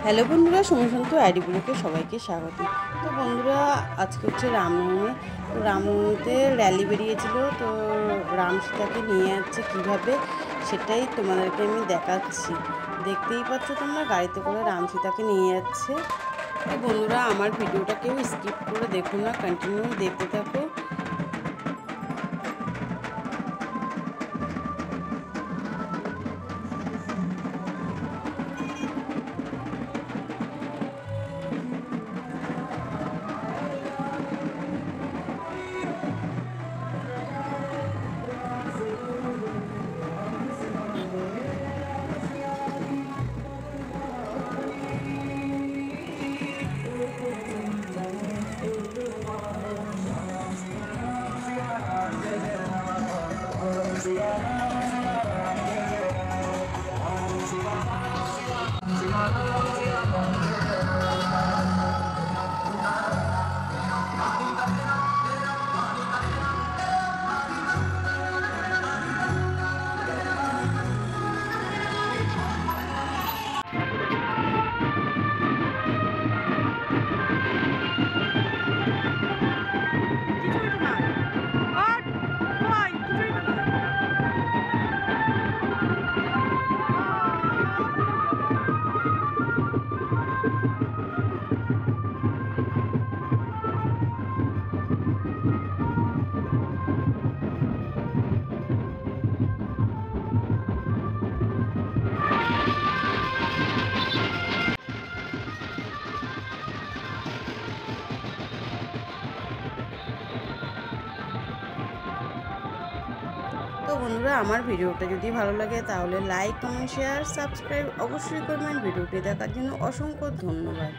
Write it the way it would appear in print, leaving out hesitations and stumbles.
Hello বন্ধুরা, সমসন্ত ID ব্লগে সবাইকে স্বাগত। তো বন্ধুরা, আজকে হচ্ছে রামনবমী। তো রামনবমীতে র্যালি বেরিয়েছিল, তো রাম সীতাকে নিয়ে যাচ্ছে কীভাবে সেটাই তোমাদেরকে আমি দেখাচ্ছি। দেখতেই পাচ্ছ তোমরা, গাড়িতে করে রাম সীতাকে নিয়ে যাচ্ছে। তো বন্ধুরা, আমার ভিডিওটা কেউ স্কিপ করে দেখো না, কন্টিনিউ দেখতে থাকো। তো বন্ধুরা, আমার ভিডিওটা যদি ভালো লাগে তাহলে লাইক, কমেন্ট, শেয়ার, সাবস্ক্রাইব অবশ্যই করবেন। ভিডিওটি দেখার জন্য অসংখ্য ধন্যবাদ।